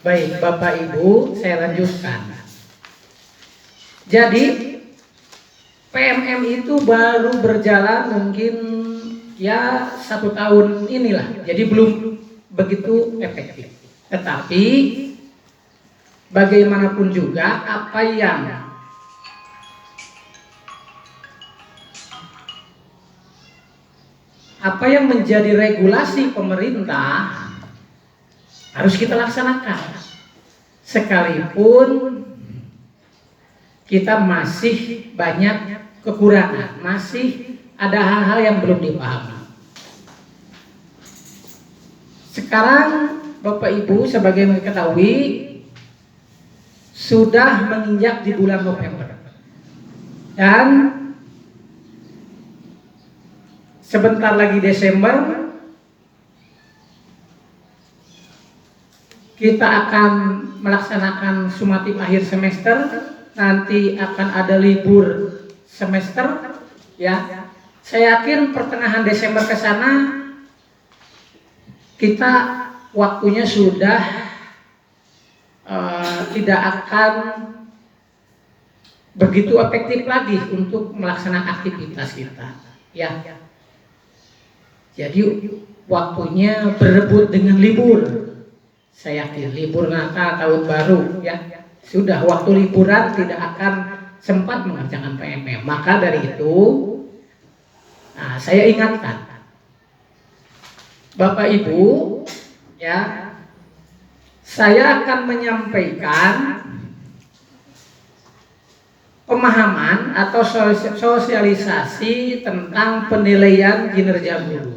Baik, Bapak Ibu, saya lanjutkan. Jadi PMM itu baru berjalan mungkin ya 1 tahun inilah, jadi belum begitu efektif. Tetapi bagaimanapun juga apa yang menjadi regulasi pemerintah harus kita laksanakan, sekalipun kita masih banyak kekurangan, masih ada hal-hal yang belum dipahami. Sekarang Bapak Ibu sebagai mengetahui sudah menginjak di bulan November dan sebentar lagi Desember. Kita akan melaksanakan sumatif akhir semester, nanti akan ada libur semester, ya. Saya yakin pertengahan Desember ke sana kita waktunya sudah tidak akan begitu efektif lagi untuk melaksanakan aktivitas kita, ya. Jadi waktunya berebut dengan libur. Saya yakin libur Natal, tahun baru, ya sudah waktu liburan tidak akan sempat mengerjakan PMM. Maka dari itu, saya ingatkan Bapak Ibu, ya, saya akan menyampaikan pemahaman atau sosialisasi tentang penilaian kinerja guru.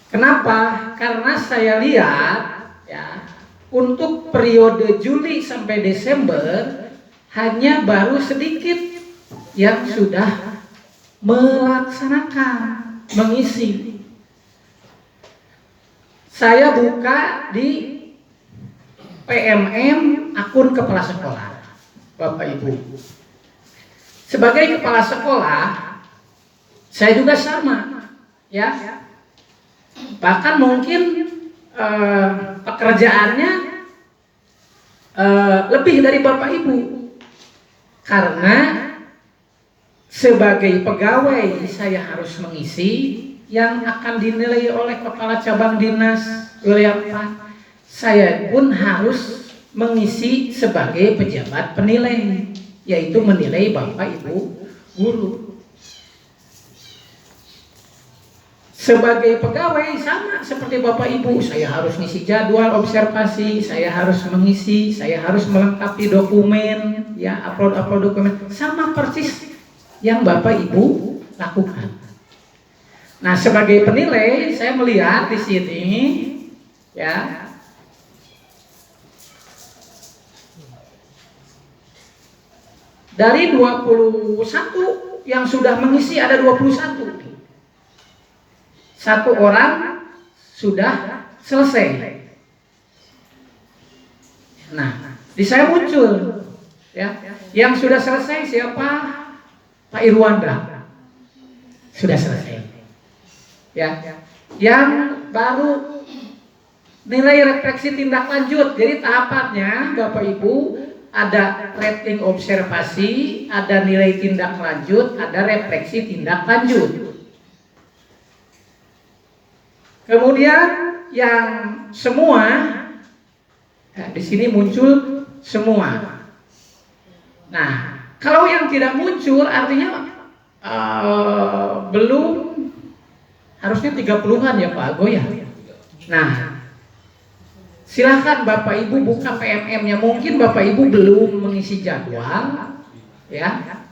Kenapa? Karena saya lihat, ya, untuk periode Juli sampai Desember hanya baru sedikit yang sudah melaksanakan, mengisi. Saya buka di PMM akun kepala sekolah, Bapak Ibu. Sebagai kepala sekolah, saya juga sama, ya. Bahkan mungkin pekerjaannya lebih dari Bapak Ibu, karena sebagai pegawai saya harus mengisi yang akan dinilai oleh kepala cabang dinas wilayah 4. Saya pun harus mengisi sebagai pejabat penilai, yaitu menilai Bapak Ibu guru. Sebagai pegawai sama seperti Bapak Ibu, saya harus ngisi jadwal observasi, saya harus mengisi, saya harus melengkapi dokumen, ya, upload dokumen, sama persis yang Bapak Ibu lakukan. Nah, sebagai penilai saya melihat di sini, ya, dari 21 yang sudah mengisi ada 21. Satu orang sudah selesai. Nah, di saya muncul, ya, yang sudah selesai siapa? Pak Irwanda sudah selesai, ya. Yang baru nilai refleksi tindak lanjut. Jadi tahapannya Bapak Ibu ada rating observasi, ada nilai tindak lanjut, ada refleksi tindak lanjut. Kemudian yang semua, nah, di sini muncul semua. Nah, kalau yang tidak muncul artinya belum, harusnya 30-an ya Pak Ago ya. Nah, silahkan Bapak Ibu buka PMM-nya. Mungkin Bapak Ibu belum mengisi jadwal, ya.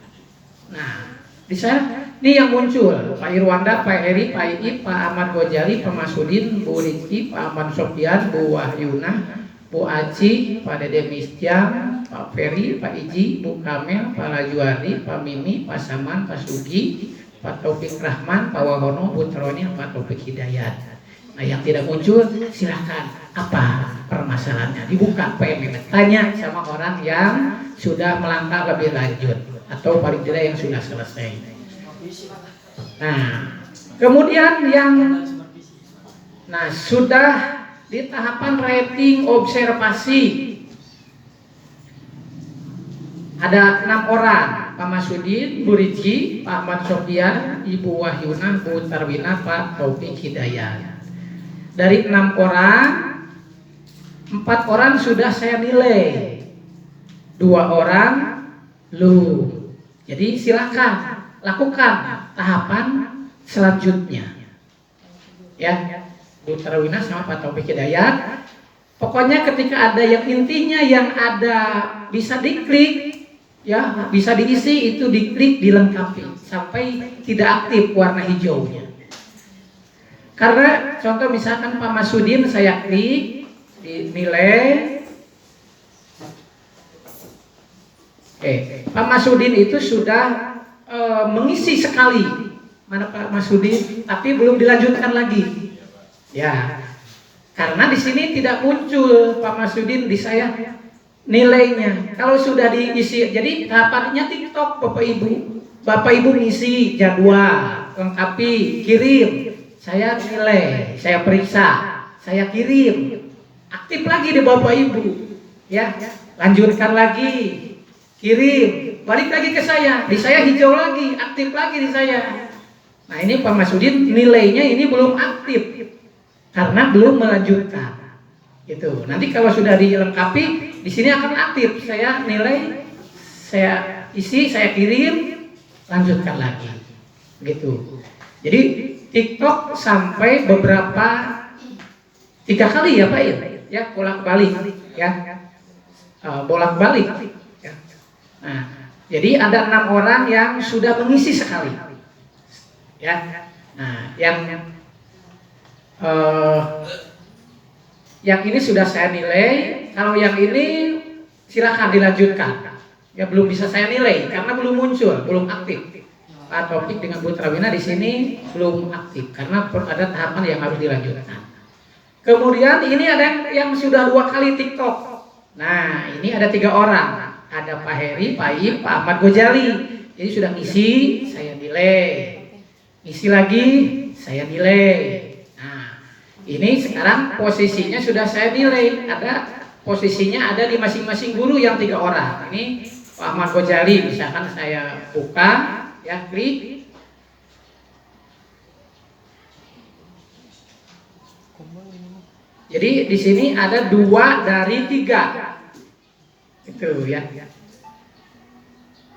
Nah, di sana ini yang muncul Pak Irwanda, Pak Heri, Pak Iip, Pak Ahmad Gojali, Pak Masudin, Bu Rizki, Pak Ahmad Sofyan, Bu Wahyuna, Bu Aci, Pak Dede Mistiam, Pak Ferry, Pak Iji, Bu Kamel, Pak Lajuari, Pak Mimi, Pak Saman, Pak Sugi, Pak Taufik Rahman, Pak Wahono, Bu Troni, Pak Taufik Hidayat. Nah, yang tidak muncul silahkan, apa permasalahannya, dibuka PMM, tanya sama orang yang sudah melangkah lebih lanjut atau paling tidak yang sudah selesai. Nah, kemudian yang sudah di tahapan rating observasi. Ada 6 orang, Pak Masudin, Bu Riji, Pak Ahmad Sofyan, Ibu Wahyuna, Bu Tarwina, Pak Taufik Hidayat. Dari 6 orang, 4 orang sudah saya nilai, 2 orang lu. Jadi silakan lakukan tahapan selanjutnya. Ya, Bu Tarwina sama Pak Taufik Hidayat. Pokoknya ketika ada yang intinya yang ada bisa diklik, ya bisa diisi, itu diklik, dilengkapi sampai tidak aktif warna hijaunya. Karena contoh misalkan Pak Masudin saya klik, dinilai. Pak Masudin itu sudah mengisi sekali, mana Pak Masudin, tapi belum dilanjutkan lagi. Ya, karena di sini tidak muncul Pak Masudin di saya nilainya. Kalau sudah diisi, jadi tahapannya TikTok Bapak Ibu ngisi jadwal, lengkapi, kirim, saya nilai, saya periksa, saya kirim, aktif lagi di Bapak Ibu, ya, lanjutkan lagi, kirim, balik lagi ke saya, di saya hijau lagi, aktif lagi di saya. Nah ini Pak Masudin nilainya ini belum aktif karena belum melanjutkan. Gitu. Nanti kalau sudah dilengkapi, di sini akan aktif. Saya nilai, saya isi, saya kirim, lanjutkan lagi. Gitu. Jadi TikTok sampai beberapa 3 kali ya Pak ya, bolak-balik ya, bolak-balik. Ya. Nah, jadi ada 6 orang yang sudah mengisi sekali. Ya. Nah, yang ini sudah saya nilai. Kalau yang ini silakan dilanjutkan. Ya belum bisa saya nilai karena belum muncul, belum aktif. Pak Taufik dengan Bu Trawina di sini belum aktif karena ada tahapan yang harus dilanjutkan. Kemudian ini ada yang sudah 2 kali TikTok. Nah ini ada 3 orang. Ada Pak Heri, Pak Ip, Pak Ahmad Gojali. Jadi sudah ngisi, saya nilai. Ngisi lagi, saya nilai. Ini sekarang posisinya sudah saya nilai, ada posisinya ada di masing-masing guru yang 3 orang. Ini Pak Ahmad Gojali, misalkan saya buka, ya klik. Jadi di sini ada 2 dari 3, itu ya.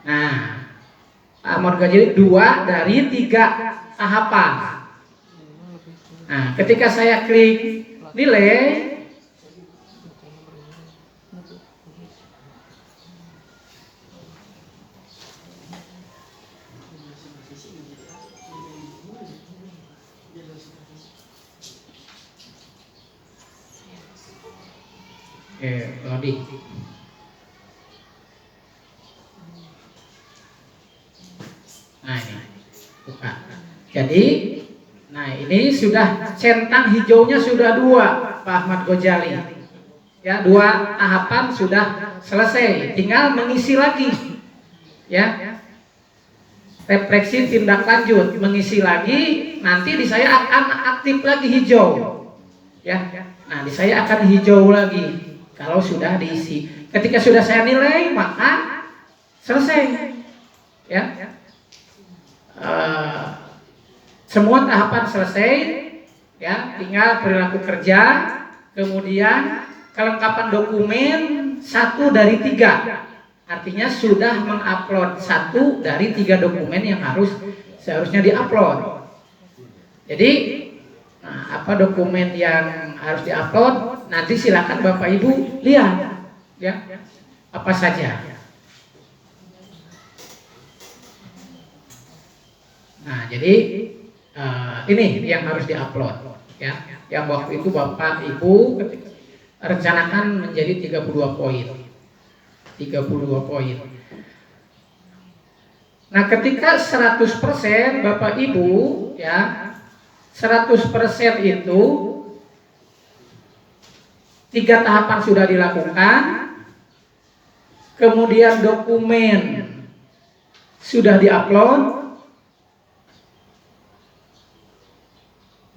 Nah, Pak Ahmad Gojali 2 dari 3 tahapan. Nah, ketika saya klik nilai, loading. Nah ini buka. Jadi nah ini sudah centang hijaunya sudah 2 Pak Ahmad Gojali. Ya 2 tahapan sudah selesai, tinggal mengisi lagi. Ya. Refleksi tindak lanjut, mengisi lagi, nanti di saya akan aktif lagi hijau. Ya. Nah, di saya akan hijau lagi kalau sudah diisi. Ketika sudah saya nilai, maka selesai. Ya. Semua tahapan selesai, ya, tinggal perilaku kerja, kemudian kelengkapan dokumen 1 dari 3, artinya sudah mengupload 1 dari 3 dokumen yang seharusnya diupload. Jadi, apa dokumen yang harus diupload? Nanti silakan Bapak Ibu lihat, ya, apa saja. Nah, jadi ini yang harus diupload, ya. Yang waktu itu Bapak Ibu rencanakan menjadi 32 poin. 32 poin. Nah, ketika 100% Bapak Ibu, ya, 100% itu 3 tahapan sudah dilakukan, kemudian dokumen sudah diupload,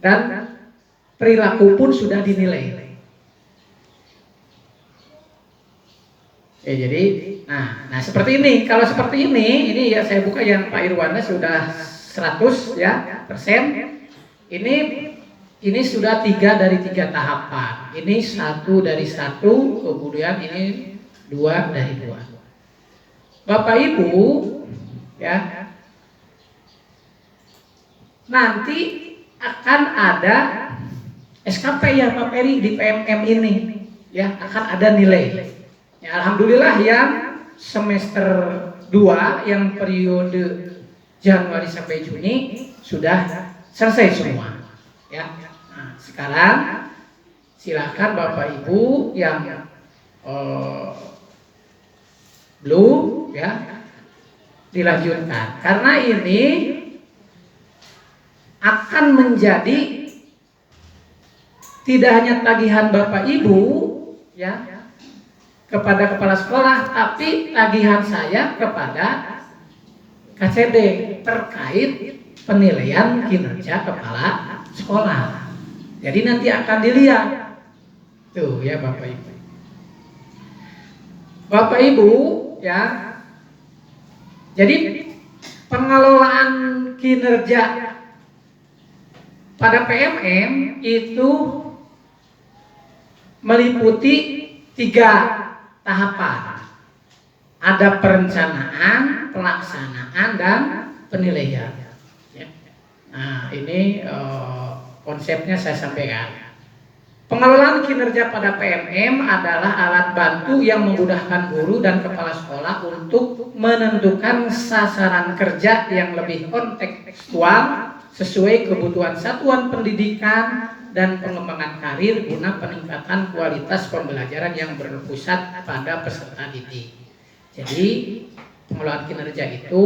dan perilaku pun sudah dinilai. Jadi, nah seperti ini. Kalau seperti ini ya saya buka yang Pak Irwana sudah 100 ya persen. Ini sudah 3 dari 3 tahapan. Ini 1 dari 1, kemudian ini 2 dari 2. Bapak Ibu ya, nanti akan ada SKP ya Pak Peri di PMM ini ya, akan ada nilai. Ya, alhamdulillah yang semester 2 yang periode Januari sampai Juni sudah selesai semua. Ya. Nah, sekarang silakan Bapak Ibu yang belum ya dilanjutkan, karena ini akan menjadi tidak hanya tagihan Bapak Ibu ya kepada kepala sekolah, tapi tagihan saya kepada KCD terkait penilaian kinerja kepala sekolah. Jadi nanti akan dilihat tuh ya Bapak Ibu. Bapak Ibu ya. Jadi pengelolaan kinerja pada PMM itu meliputi 3 tahapan. Ada perencanaan, pelaksanaan, dan penilaian. Nah, ini konsepnya saya sampaikan. Pengelolaan kinerja pada PMM adalah alat bantu yang memudahkan guru dan kepala sekolah untuk menentukan sasaran kerja yang lebih kontekstual sesuai kebutuhan satuan pendidikan dan pengembangan karir guna peningkatan kualitas pembelajaran yang berpusat pada peserta didik. Jadi pengelolaan kinerja itu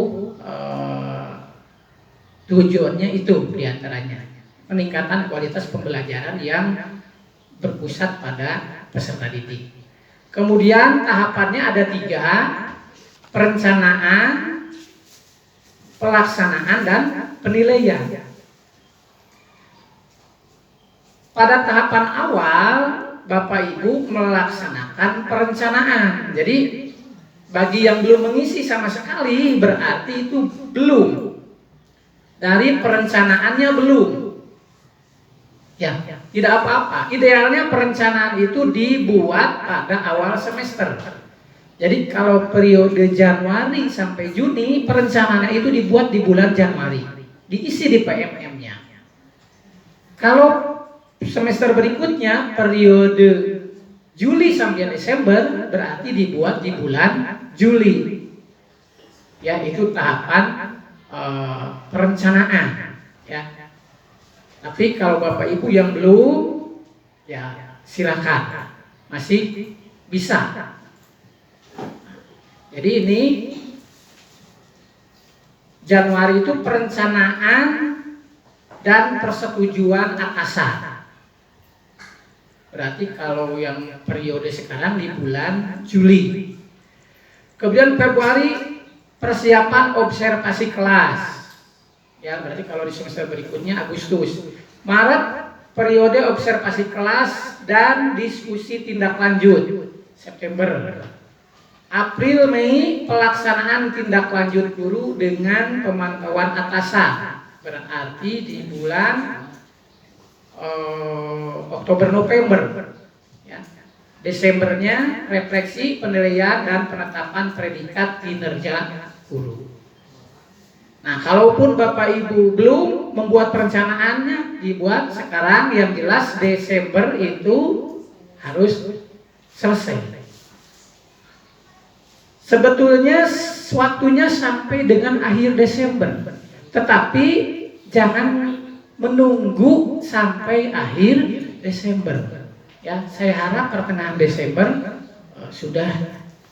tujuannya itu diantaranya peningkatan kualitas pembelajaran yang berpusat pada peserta didik. Kemudian tahapannya ada 3: perencanaan, pelaksanaan, dan penilaian. Pada tahapan awal, Bapak Ibu melaksanakan perencanaan. Jadi bagi yang belum mengisi sama sekali berarti itu belum. Dari perencanaannya belum. Ya, tidak apa-apa. Idealnya perencanaan itu dibuat pada awal semester. Jadi kalau periode Januari sampai Juni, perencanaan itu dibuat di bulan Januari. Diisi di PMM-nya. Kalau semester berikutnya periode Juli sampai Desember berarti dibuat di bulan Juli. Ya, itu tahapan perencanaan ya. Tapi kalau Bapak Ibu yang belum ya silakan, masih bisa. Jadi ini Januari itu perencanaan dan persetujuan atasan. Berarti kalau yang periode sekarang di bulan Juli. Kemudian Februari persiapan observasi kelas. Ya, berarti kalau di semester berikutnya Agustus. Maret periode observasi kelas dan diskusi tindak lanjut. September. April Mei pelaksanaan tindak lanjut guru dengan pemantauan atasan. Berarti di bulan Oktober November ya. Desembernya refleksi, penilaian, dan penetapan predikat kinerja guru. Nah, kalaupun Bapak Ibu belum membuat perencanaannya, dibuat sekarang. Yang jelas Desember itu harus selesai. Sebetulnya waktunya sampai dengan akhir Desember, tetapi jangan menunggu sampai akhir Desember. Ya, saya harap pertengahan Desember sudah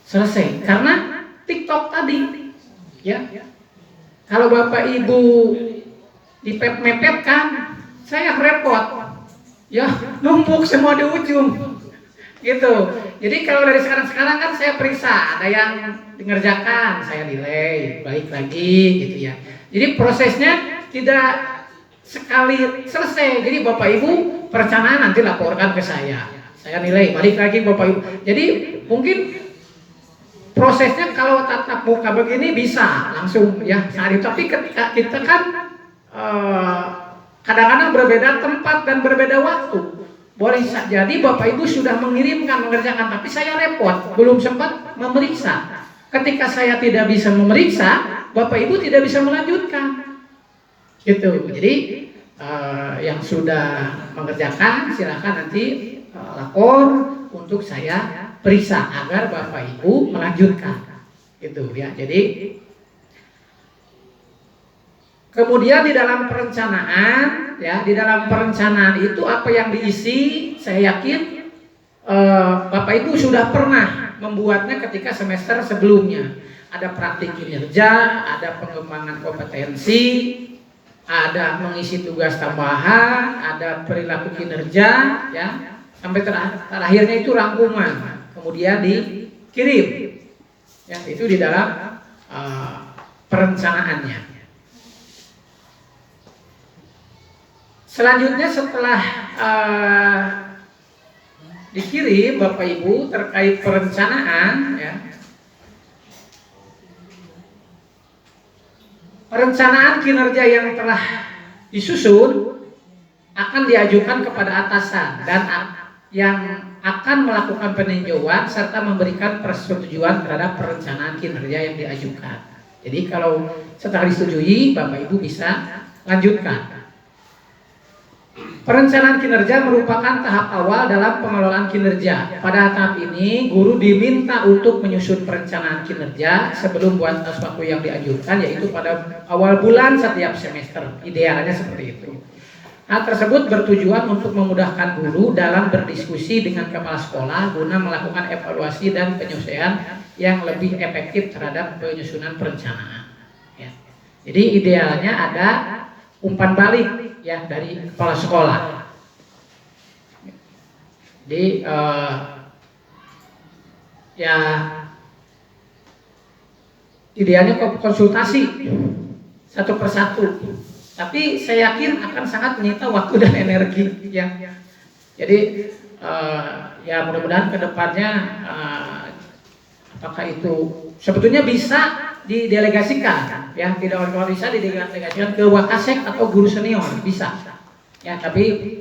selesai. Karena TikTok tadi, ya, kalau Bapak Ibu dipepet-mepetkan, saya repot. Ya, numpuk semua di ujung. Gitu. Jadi kalau dari sekarang kan saya periksa, ada yang mengerjakan, saya nilai, balik lagi gitu ya. Jadi prosesnya tidak sekali selesai. Jadi Bapak Ibu perencanaan nanti laporkan ke saya nilai, balik lagi Bapak Ibu. Jadi mungkin prosesnya kalau tatap muka begini bisa langsung ya sehari, tapi ketika kita kan kadang-kadang berbeda tempat dan berbeda waktu. Boleh jadi Bapak Ibu sudah mengirimkan mengerjakan, tapi saya repot, belum sempat memeriksa. Ketika saya tidak bisa memeriksa, Bapak Ibu tidak bisa melanjutkan. Gitu. Jadi yang sudah mengerjakan silakan nanti lapor untuk saya periksa agar Bapak Ibu melanjutkan. Gitu ya. Jadi kemudian di dalam perencanaan, ya di dalam perencanaan itu apa yang diisi, saya yakin Bapak Ibu sudah pernah membuatnya ketika semester sebelumnya. Ada praktik kinerja, ada pengembangan kompetensi, ada mengisi tugas tambahan, ada perilaku kinerja, ya sampai terakhirnya itu rangkuman, kemudian dikirim. Ya itu di dalam perencanaannya. Selanjutnya setelah dikirim Bapak Ibu terkait perencanaan, ya, perencanaan kinerja yang telah disusun akan diajukan kepada atasan dan yang akan melakukan peninjauan serta memberikan persetujuan terhadap perencanaan kinerja yang diajukan. Jadi kalau setelah disetujui Bapak Ibu bisa lanjutkan. Perencanaan kinerja merupakan tahap awal dalam pengelolaan kinerja. Pada tahap ini, guru diminta untuk menyusun perencanaan kinerja sebelum buat SPAKU yang diajukan, yaitu pada awal bulan setiap semester. Idealnya seperti itu. Hal tersebut bertujuan untuk memudahkan guru dalam berdiskusi dengan kepala sekolah guna melakukan evaluasi dan penyesuaian yang lebih efektif terhadap penyusunan perencanaan. Ya. Jadi idealnya ada umpan balik ya dari kepala sekolah. Jadi ya idealnya konsultasi satu persatu. Tapi saya yakin akan sangat menyita waktu dan energi ya. Jadi ya mudah-mudahan kedepannya apakah itu sebetulnya bisa didelegasikan ya, tidak bisa didelegasikan ke Wakasek atau guru senior bisa ya, tapi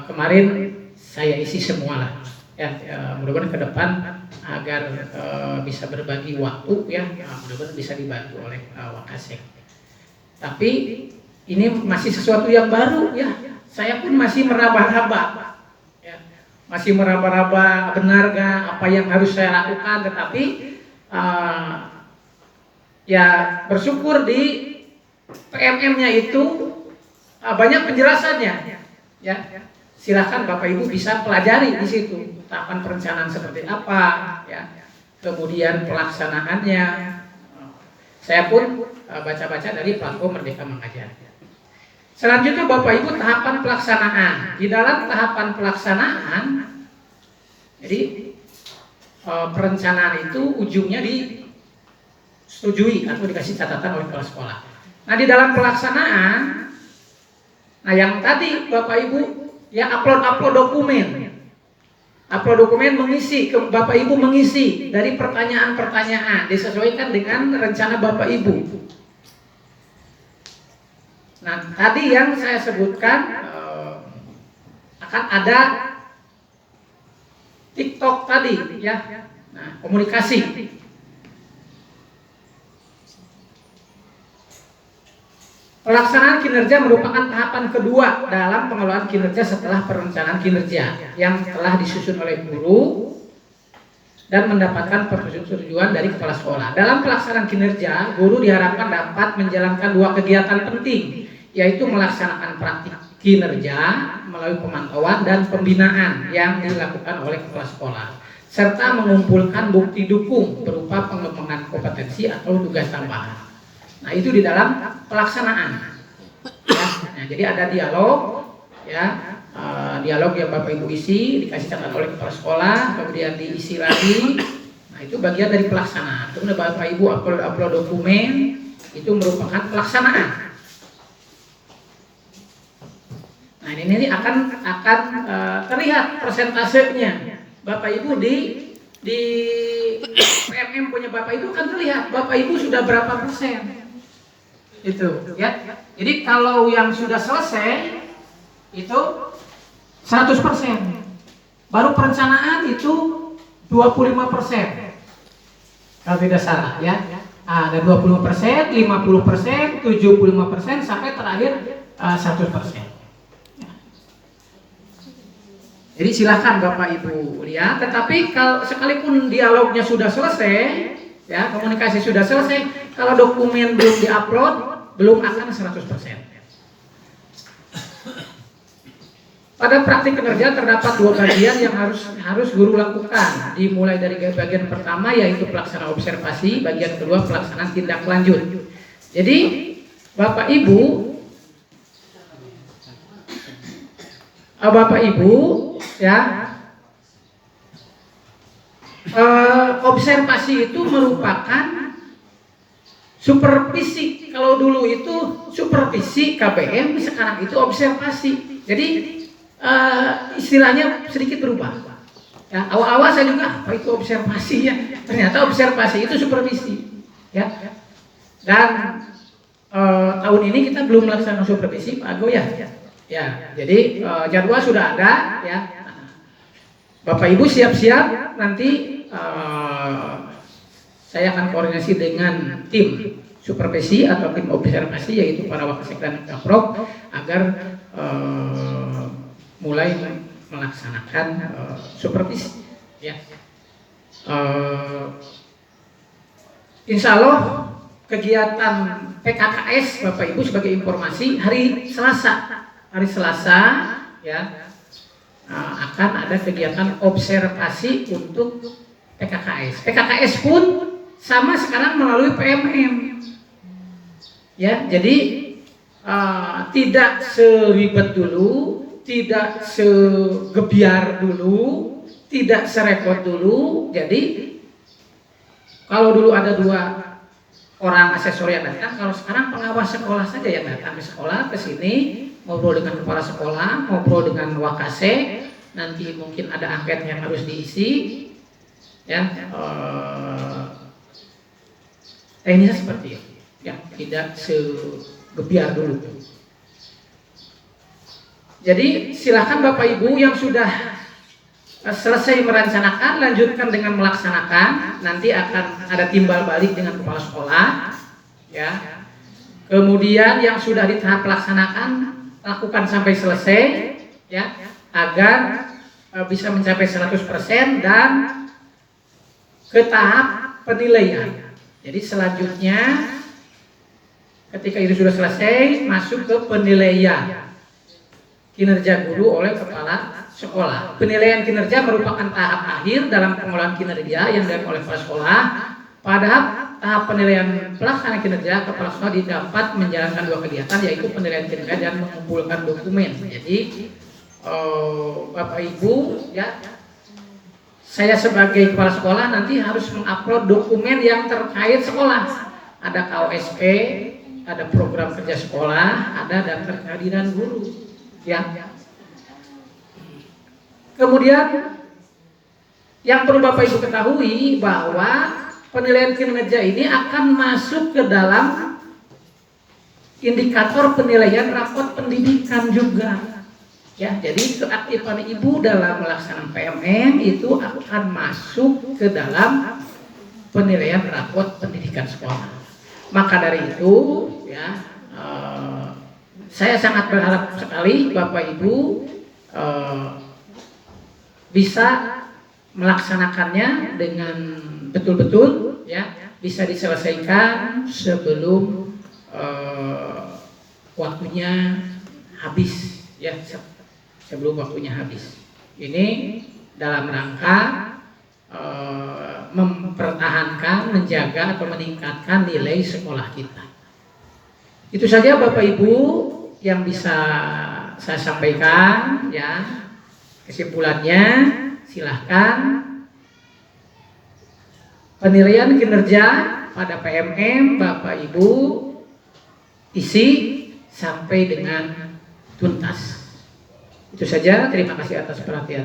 kemarin saya isi semua lah ya, mudah-mudahan ke depan agar bisa berbagi waktu ya, mudah-mudahan bisa dibantu oleh Wakasek. Tapi ini masih sesuatu yang baru ya, saya pun masih meraba-raba ya, masih meraba-raba benar gak apa yang harus saya lakukan, tetapi ya bersyukur di PMM-nya itu banyak penjelasannya ya. Silakan Bapak Ibu bisa pelajari di situ tahapan perencanaan seperti apa ya, kemudian pelaksanaannya. Saya pun baca-baca dari platform Merdeka Mengajar. Selanjutnya Bapak Ibu tahapan pelaksanaan. Di dalam tahapan pelaksanaan, jadi perencanaan itu ujungnya disetujui atau dikasih catatan oleh kepala sekolah. Nah di dalam pelaksanaan, nah yang tadi Bapak Ibu ya upload dokumen, mengisi, Bapak Ibu mengisi dari pertanyaan-pertanyaan disesuaikan dengan rencana Bapak Ibu. Nah tadi yang saya sebutkan akan ada TikTok tadi ya, nah komunikasi. Pelaksanaan kinerja merupakan tahapan kedua dalam pengelolaan kinerja setelah perencanaan kinerja yang telah disusun oleh guru dan mendapatkan persetujuan dari kepala sekolah. Dalam pelaksanaan kinerja, guru diharapkan dapat menjalankan dua kegiatan penting, yaitu melaksanakan praktik kinerja melalui pemantauan dan pembinaan yang dilakukan oleh kepala sekolah, serta mengumpulkan bukti dukung berupa pengembangan kompetensi atau tugas tambahan. Nah itu di dalam pelaksanaan ya. Nah, jadi ada dialog ya, dialog yang Bapak Ibu isi dikasih catatan oleh kepala sekolah, kemudian diisi lagi. Nah itu bagian dari pelaksanaan. Kemudian Bapak Ibu upload dokumen, itu merupakan pelaksanaan. Nah ini akan terlihat persentasenya Bapak Ibu di di PMM punya Bapak Ibu kan terlihat Bapak Ibu sudah berapa persen. Itu ya. Jadi kalau yang sudah selesai itu 100%. Baru perencanaan itu 25%. Kalau tidak salah ya. Ada 25%, 50%, 75% sampai terakhir 100%. Jadi silakan Bapak Ibu lihat, tetapi kalau sekalipun dialognya sudah selesai, ya komunikasi sudah selesai, kalau dokumen belum diupload, belum akan 100%. Pada praktik kinerja terdapat dua bagian yang harus guru lakukan, dimulai dari bagian pertama yaitu pelaksanaan observasi, bagian kedua pelaksanaan tindak lanjut. Jadi Bapak Ibu ya, observasi itu merupakan supervisi. Kalau dulu itu supervisi KBM, sekarang itu observasi. Jadi istilahnya sedikit berubah. Ya, awal-awal saya juga apa itu observasi ya? Ternyata observasi itu supervisi. Ya. Dan tahun ini kita belum melaksanakan supervisi, Pak Ago ya. Ya, jadi jadwal sudah ada ya. Bapak Ibu siap-siap nanti saya akan koordinasi dengan tim supervisi atau tim observasi yaitu para Wakasek dan Kaprok agar mulai melaksanakan supervisi ya. Insya Allah kegiatan PKKS Bapak Ibu sebagai informasi hari Selasa ya akan ada kegiatan observasi untuk PKKS. PKKS pun sama sekarang melalui PMM. Ya, jadi tidak seribet dulu, tidak segebiar dulu, tidak serepot dulu. Jadi kalau dulu ada 2 orang asesor yang datang, kalau sekarang pengawas sekolah saja yang datang ke sekolah, ke sini ngobrol dengan kepala sekolah, ngobrol dengan wakase, nanti mungkin ada angket yang harus diisi, ya, teknisnya seperti itu, ya, tidak segebiar dulu. Jadi silakan Bapak Ibu yang sudah selesai merencanakan, lanjutkan dengan melaksanakan. Nanti akan ada timbal balik dengan kepala sekolah, ya. Kemudian yang sudah di tahap pelaksanakan lakukan sampai selesai, ya, agar bisa mencapai 100% dan ke tahap penilaian. Jadi selanjutnya ketika itu sudah selesai masuk ke penilaian kinerja guru oleh kepala sekolah. Penilaian kinerja merupakan tahap akhir dalam pengolahan kinerja yang dilakukan oleh kepala sekolah. Padahal tahap penilaian pelaksana kinerja kepala sekolah dapat menjalankan 2 kegiatan yaitu penilaian kinerja dan mengumpulkan dokumen. Jadi Bapak Ibu ya, saya sebagai kepala sekolah nanti harus mengupload dokumen yang terkait sekolah. Ada KOSP, ada program kerja sekolah, ada daftar kehadiran guru. Ya. Kemudian yang perlu Bapak Ibu ketahui bahwa penilaian kinerja ini akan masuk ke dalam indikator penilaian rapot pendidikan juga. Ya, jadi keaktifan Ibu dalam melaksanakan PMM itu akan masuk ke dalam penilaian rapot pendidikan sekolah. Maka dari itu, ya, saya sangat berharap sekali Bapak Ibu bisa melaksanakannya dengan betul-betul, ya, bisa diselesaikan sebelum waktunya habis, ya, sebelum waktunya habis. Ini dalam rangka mempertahankan, menjaga atau meningkatkan nilai sekolah kita. Itu saja Bapak Ibu yang bisa saya sampaikan, ya. Kesimpulannya silahkan penilaian kinerja pada PMM Bapak Ibu isi sampai dengan tuntas. Itu saja, terima kasih atas perhatian.